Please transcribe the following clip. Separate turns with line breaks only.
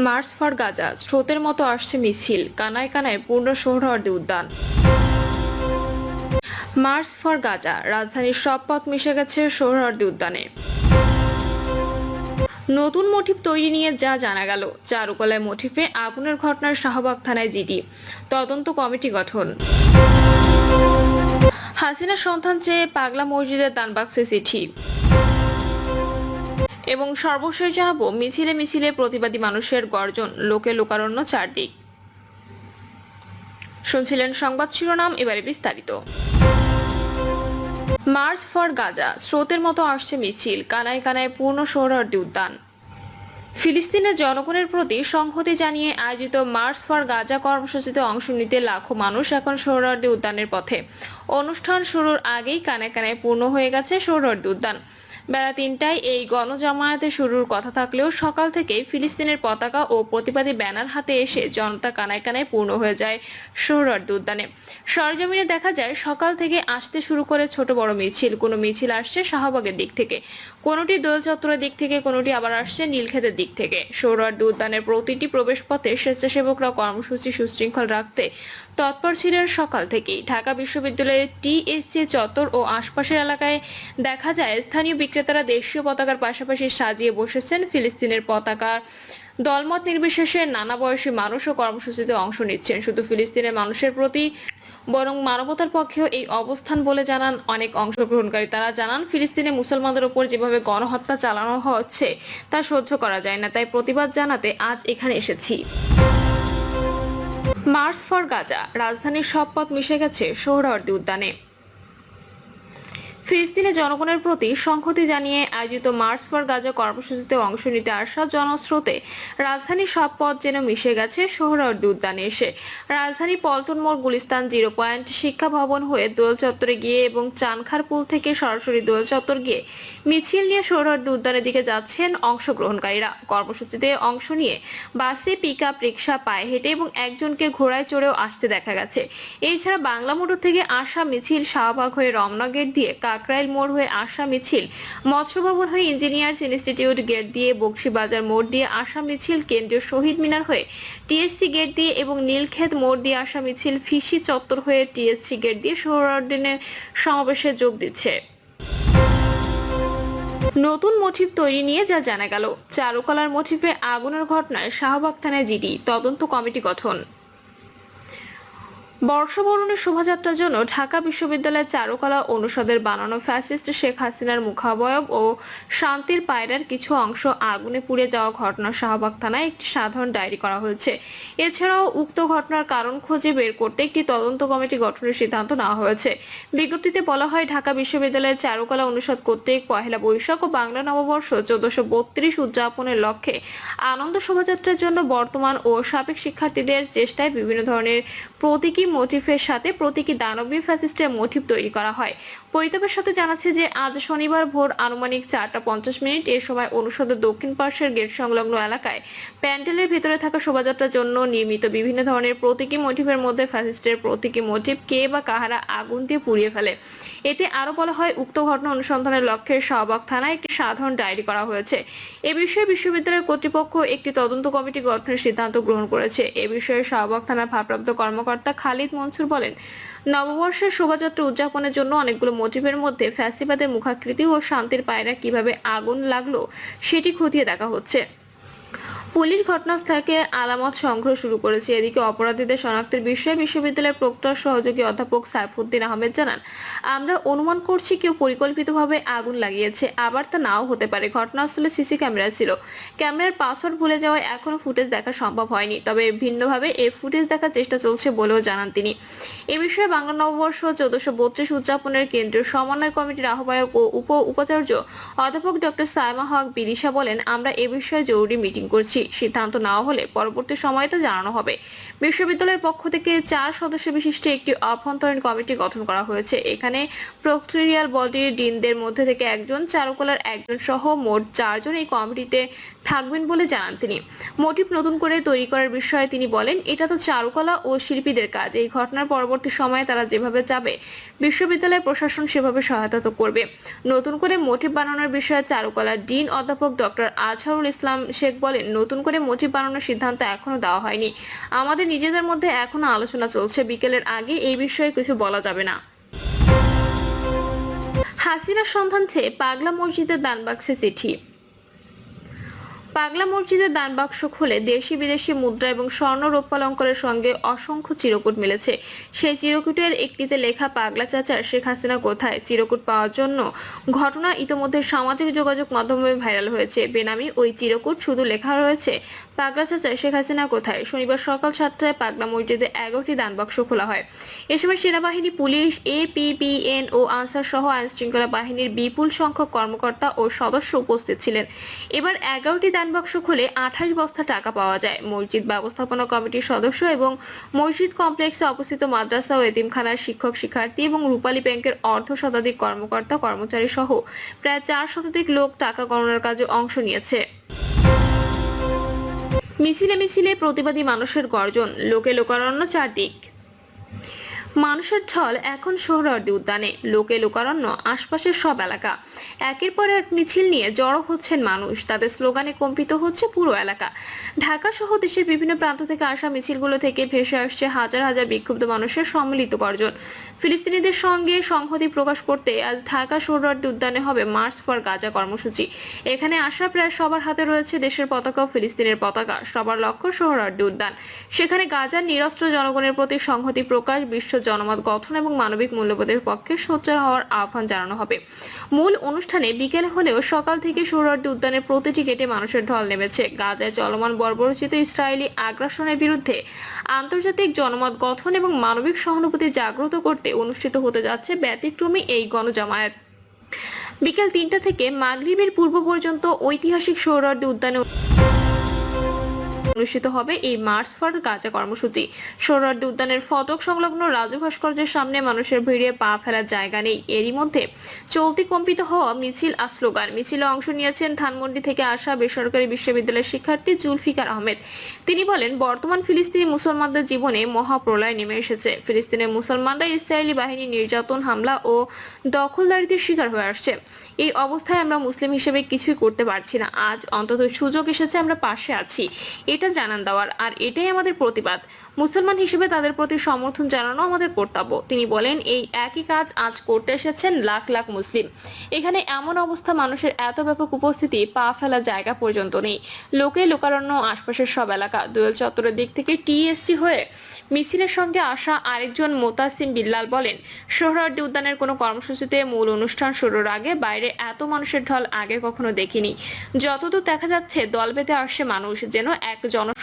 March for Gaza স্রোতের মতো আসছে মিছিল, কানায় কানায় পূর্ণ সোহরাওয়ার্দী উদ্যান। মার্চ ফর গাজা, রাজধানীর সব পথ মিশে গেছে সোহরাওয়ার্দী উদ্যানে। নতুন মোটিফ তৈরি নিয়ে যা জানা গেল, চারুকলায় মোটিফে আগুনের ঘটনায় শাহবাগ থানায় জিডি, তদন্ত কমিটি গঠন। হাসিনার সন্ধান চেয়ে পাগলা মসজিদের দানবাক্সে চিঠি। এবং সর্বশেষ জানাবো, মিছিলে মিছিলে প্রতিবাদী মানুষের গর্জন, লোকে লোকারণ্য চারদিক। শুনছিলেন সংবাদ শিরোনাম, এবারে বিস্তারিত। মার্চ ফর গাজা, স্রোতের মতো আসছে মিছিল, কানায় কানায় পূর্ণ সোহরাওয়ার্দী উদ্যান। ফিলিস্তিনের জনগণের প্রতি সংহতি জানিয়ে আয়োজিত মার্চ ফর গাজা কর্মসূচিতে অংশ নিতে লাখো মানুষ এখন সোহরাওয়ার্দী উদ্যানের পথে। অনুষ্ঠান শুরুর আগেই কানায় কানায় পূর্ণ হয়ে গেছে সোহরাওয়ার্দী উদ্যান। বেলা ৩টায় এই গণজামায়াতে শুরুর কথা থাকলেও সকাল থেকেই ফিলিস্তিনের পতাকা ও প্রতিবাদী ব্যানার হাতে এসে জনতা কানায় কানায় পূর্ণ হয়ে যায় সোহরাওয়ার্দী উদ্যানে। সরেজমিনে দেখা যায় সকাল থেকে আসতে শুরু করে ছোট বড় মিছিল। কোনো মিছিল আসছে শাহবাগের দিক থেকে, কোনোটি দোল চত্বরের দিক থেকে, কোনোটি আবার আসছে নীলক্ষেতের দিক থেকে। সোহরাওয়ার্দী উদ্যানের প্রতিটি প্রবেশপথে স্বেচ্ছাসেবকরা কর্মসূচি সুশৃঙ্খল রাখতে তৎপর ছিলেন সকাল থেকেই। ঢাকা বিশ্ববিদ্যালয়ের টিএসসি চত্বর ও আশপাশের এলাকায় দেখা যায় স্থানীয় বিক্রেতারা দেশীয় পতাকার পাশাপাশি সাজিয়ে বসেছেন ফিলিস্তিনের পতাকা। দলমত নির্বিশেষে নানা বয়সী মানুষও কর্মসূচিতে অংশ নিচ্ছেন। শুধু ফিলিস্তিনের মানুষের প্রতি বরং মানবতার পক্ষেও এই অবস্থান বলে জানান অনেক অংশগ্রহণকারী। তারা জানান, ফিলিস্তিনে মুসলমানদের উপর যেভাবে গণহত্যা চালানো হচ্ছে তা সহ্য করা যায় না, তাই প্রতিবাদ জানাতে আজ এখানে এসেছি। মার্চ ফর গাজা, রাজধানীর সব পথ মিশে গেছে সোহরাওয়ার্দী উদ্যানে। ফিলিস্তিনের জনগণের প্রতি সংহতি জানিয়ে আয়োজিত মার্চ ফর গাজা কর্মসূচিতে অংশ নিতে আসা জনস্রোতে রাজধানীর সব পথ যেন মিশে গেছে সোহরাওয়ার্দী উদ্যানে এসে। রাজধানী পল্টন মোড়, গুলিস্তান, জিরো পয়েন্ট, শিক্ষা ভবন হয়ে দোল চত্বরে গিয়ে এবং চানখার পুল থেকে সরাসরি দোল চত্বর গিয়ে মিছিল নিয়ে সোহরাওয়ার্দী উদ্যানের দিকে যাচ্ছেন অংশগ্রহণকারীরা। কর্মসূচিতে অংশ নিয়ে বাসে, পিকআপ, রিকশা, পায়ে হেঁটে এবং একজনকে ঘোড়ায় চড়েও আসতে দেখা গেছে। এছাড়া বাংলা মোটর থেকে আসা মিছিল শাহবাগ হয়ে রমনা গেট দিয়ে, কাকরাইল মোড় হয়ে আসা মিছিল মৎস্য ভবন হয়ে ইঞ্জিনিয়ার্স ইনস্টিটিউট গেট দিয়ে, বকশীবাজার মোড় দিয়ে আসা মিছিল কেন্দ্রীয় শহীদ মিনার হয়ে টিএসসি গেট দিয়ে এবং নীলক্ষেত মোড় দিয়ে আসা মিছিল ফিশি চত্বর হয়ে টিএসসি গেট দিয়ে সোহরাওয়ার্দীর সমাবেশে যোগ দিচ্ছে। নতুন মোটিফ তৈরি নিয়ে যা জানা গেল, চারুকলার মোটিফে আগুনের ঘটনায় শাহবাগ থানায় জিডি, তদন্ত কমিটি গঠন। বর্ষবরণের শোভাযাত্রার জন্য ঢাকা বিশ্ববিদ্যালয়ের চারুকলা অনুষদের বানানো ফ্যাসিস্ট শেখ হাসিনার মুখাবয়ব ও শান্তির পায়রার কিছু অংশ আগুনে পুড়ে যাওয়া ঘটনা শাহবাগ থানায় একটি সাধারণ ডায়েরি করা হয়েছে। এছাড়াও উক্ত ঘটনার কারণ খুঁজে বের করতে একটি তদন্ত কমিটি গঠনের সিদ্ধান্ত নেওয়া হয়েছে। বিজ্ঞপ্তিতে বলা হয়, ঢাকা বিশ্ববিদ্যালয়ের চারুকলা অনুষদ কর্তৃক পহেলা বৈশাখ ও বাংলা নববর্ষ 1432 উদযাপনের লক্ষ্যে আনন্দ শোভাযাত্রার জন্য বর্তমান ও সাবেক শিক্ষার্থীদের চেষ্টায় বিভিন্ন ধরনের প্রতীকী মোটিফের সাথে প্রতীকী দানবীয় ফ্যাসিস্টের মোটিফ তৈরি করা হয়। পরিতাপের সাথে জানাচ্ছে যে আজ শনিবার ভোর আনুমানিক 4টা 50 এ সময় অনুষদের দক্ষিণ পার্শ্বের গেট সংলগ্ন এলাকায় প্যান্ডেলের ভিতরে থাকা শোভাযাত্রার জন্য নির্মিত বিভিন্ন ধরনের প্রতীকী মোটিফের মধ্যে ফ্যাসিস্টের প্রতীকী মোটিফ কে বা কাহারা আগুন দিয়ে পুড়িয়ে ফেলে। এতে আরো বলা হয়, উক্ত ঘটনা অনুসন্ধানের লক্ষ্যে শাহবাগ থানায় একটি সাধারণ ডায়েরি করা হয়েছে। এ বিষয়ে বিশ্ববিদ্যালয় কর্তৃপক্ষ একটি তদন্ত কমিটি গঠনের সিদ্ধান্ত গ্রহণ করেছে। এ বিষয়ে শাহবাগ থানার ভারপ্রাপ্ত কর্মকর্তা খালিদ মনসুর বলেন, নববর্ষের শোভাযাত্রা উদযাপনের জন্য অনেকগুলো মোটিভের মধ্যে ফ্যাসিবাদের মুখাকৃতি ও শান্তির পায়রা কিভাবে আগুন লাগলো সেটি খতিয়ে দেখা হচ্ছে। পুলিশ ঘটনাস্থল থেকে আলামত সংগ্রহ শুরু করেছে। এদিকে অপরাধীদের শনাক্তের বিষয়ে বিশ্ববিদ্যালয়ের প্রক্টর সহযোগী অধ্যাপক সাইফুদ্দিন আহমেদ জানান, আমরা অনুমান করছি কেউ পরিকল্পিতভাবে আগুন লাগিয়েছে, আবার তা নাও হতে পারে। ঘটনাস্থলে সিসি ক্যামেরা ছিল, ক্যামেরার পাসওয়ার্ড ভুলে যাওয়ায় এখনো ফুটেজ দেখা সম্ভব হয়নি, তবে ভিন্নভাবে এই ফুটেজ দেখার চেষ্টা চলছে বলেও জানান তিনি। এ বিষয়ে বাংলা নববর্ষ 1432 উদযাপনের কেন্দ্রীয় সমন্বয় কমিটির আহ্বায়ক ও উপাচার্য অধ্যাপক ডক্টর সাইমা হক বিদিশা বলেন, আমরা এ বিষয়ে জরুরি মিটিং করছি, সিদ্ধান্ত নেওয়া হলে পরবর্তী সময়ে তা জানানো হবে। বিশ্ববিদ্যালয়ের পক্ষ থেকে 4 সদস্য বিশিষ্ট একটি অভ্যন্তরীণ কমিটি গঠন করা হয়েছে। এখানে প্রক্টরিয়াল বডির ডিনদের মধ্যে থেকে একজন, চারুকলার একজন সহ মোট 4 জন এই কমিটিতে থাকবেন বলে জানান তিনি। মোটিভ নতুন করে তৈরি করার বিষয়ে তিনি বলেন, এটা তো চারুকলা ও শিল্পীদের কাজ। এই ঘটনার পরবর্তী সময়ে তারা যেভাবে যাবে, বিশ্ববিদ্যালয় প্রশাসন সেভাবে সহায়তা তো করবে। নতুন করে মোটিভ বানানোর বিষয়ে চারুকলার ডিন অধ্যাপক ডক্টর আজহারুল ইসলাম শেখ বলেন, নতুন করে মোটিভ বানানোর সিদ্ধান্ত এখনো দেওয়া হয়নি। আমাদের নিজেদের মধ্যে এখনো আলোচনা চলছে। বিকেলের আগে এই বিষয়ে কিছু বলা যাবে না। হাসিনার সন্ধান চেয়ে পাগলা মসজিদের দানবাক্সে চিঠি। পাগলা মসজিদের দান বাক্স খুলে দেশি বিদেশি মুদ্রা এবং স্বর্ণ রৌপ্যালঙ্কারের সঙ্গে অসংখ্য চিরকুট মিলেছে। সেই চিরকুটের একটিতে লেখা, পাগলা চাচার শেখ হাসিনা কোথায়। চিরকুট পাওয়ার জন্য ঘটনা ইতোমধ্যে সামাজিক যোগাযোগ মাধ্যমে ভাইরাল হয়েছে। বেনামি ওই চিরকুট শুধু লেখা রয়েছে, পাগলা চাচার শেখ হাসিনা কোথায়। শনিবার সকাল 7টায় পাগলা মসজিদে 11টি দান বাক্স খোলা হয়। এ সময় সেনাবাহিনী, পুলিশ, এপিবিএন ও আনসার সহ আইন শৃঙ্খলা বাহিনীর বিপুল সংখ্যক কর্মকর্তা ও সদস্য উপস্থিত ছিলেন। এবার 11টি দান বাক্স খুলে 28 বস্তা টাকা পাওয়া যায়। মসজিদ ব্যবস্থাপনা কমিটির সদস্য এবং মসজিদ কমপ্লেক্সে অবস্থিত মাদ্রাসা ও এতিমখানার শিক্ষক শিক্ষার্থী এবং রূপালী ব্যাংকের অর্ধ শতাধিক কর্মকর্তা কর্মচারী সহ প্রায় 4 শতাধিক লোক টাকা গণনার কাজে অংশ নিয়েছে। মিছিলে মিছিলে প্রতিবাদী মানুষের গর্জন, লোকে লোকারণ্য চারদিক। মানুষের ঢল এখন সোহরাওয়ার্দী উদ্যানে, লোকে লোকারণ্য আশপাশের সব এলাকা। একের পর এক মিছিল নিয়ে জড়ো হচ্ছেন মানুষ, তাদের স্লোগানে কম্পিত হচ্ছে পুরো এলাকা। ঢাকা সহ দেশের বিভিন্ন প্রান্ত থেকে আসা মিছিলগুলো থেকে ভেসে আসছে হাজার হাজার বিক্ষুব্ধ মানুষের সম্মিলিত গর্জন। ফিলিস্তিনিদের সঙ্গে সংহতি প্রকাশ করতে আজ ঢাকা সোহরাওয়ার্দী উদ্যানে হবে মার্চ ফর গাজা কর্মসূচি। এখানে আসা প্রায় সবার হাতে রয়েছে দেশের পতাকা ও ফিলিস্তিনের পতাকা। সবার লক্ষ্য সোহরাওয়ার্দী উদ্যান। সেখানে গাজার নিরস্ত্র জনগণের প্রতি সংহতি প্রকাশ, বিশ্ব জনমত গঠন এবং মানবিক মূল্যবোধের পক্ষে সোচ্চার হওয়ার আহ্বান জানানো হবে। মূল অনুষ্ঠানে বিকেল হলেও সকাল থেকে সোহরাওয়ার্দী উদ্যানের প্রতিটি গেটে মানুষের ঢল নেমেছে। গাজায় চলমান বর্বরোচিত ইসরায়েলি আগ্রাসনের বিরুদ্ধে আন্তর্জাতিক জনমত গঠন এবং মানবিক সহানুভূতি জাগ্রত করতে অনুষ্ঠিত হতে যাচ্ছে ব্যতিক্রমী এই গণজামায়াত। বিকেল 3টা থেকে মাগরিবের পূর্ব পর্যন্ত ঐতিহাসিক সোহরাওয়ার্দী উদ্যানে অনুষ্ঠিত হবে এই মার্চ ফর গাজা কর্মসূচি। সোহরাওয়ার্দী উদ্যানের ফটক সংলগ্ন রাজু ভাস্কর্যের সামনে মানুষের ভিড়ে পা ফেলার জায়গা নেই। এরই মধ্যে চলতি কম্পিত হওয়া মিছিল আর স্লোগান। মিছিলে অংশ নিয়েছেন ধানমন্ডি থেকে আসা বেসরকারি বিশ্ববিদ্যালয়ের শিক্ষার্থী জুলফিকার আহমেদ। তিনি বলেন, বর্তমান ফিলিস্তিনি মুসলমানদের জীবনে মহাপ্রলয় নেমে এসেছে। ফিলিস্তিনের মুসলমানরা ইসরায়েলি বাহিনীর নির্যাতন, হামলা ও দখলদারিত্বের শিকার হয়ে আসছে। এই অবস্থায় আমরা মুসলিম হিসেবে কিছুই করতে পারছি না। আজ অন্তত সুযোগ এসেছে, আমরা পাশে আছি এটা জানান দেওয়ার, আর এটাই আমাদের প্রতিবাদ। মুসলমান হিসেবে তাদের প্রতি সমর্থন জানানো আমাদের কর্তব্য। তিনি বলেন, এই একই কাজ আজ করতে এসেছেন লাখ লাখ মুসলিম। এখানে এমন অবস্থা, মানুষের এত ব্যাপক উপস্থিতি, পা ফেলা জায়গা পর্যন্ত নেই। লোকে লোকারণ্য আশপাশের সব এলাকা। দোয়েল চত্বরের দিক থেকে টিএসসি হয়ে মিছিলের সঙ্গে আসা আরেকজন মোতাসিম বিল্লাল বলেন, সোহরাওয়ার্দী উদ্যানের কোনো কর্মসূচিতে মূল অনুষ্ঠান শুরুর আগে বাইরে এত মানুষের ঢল আগে কখনো দেখিনি। যতদূর দেখা যাচ্ছে দল বেঁধে আসছে মানুষ, যেন এক জন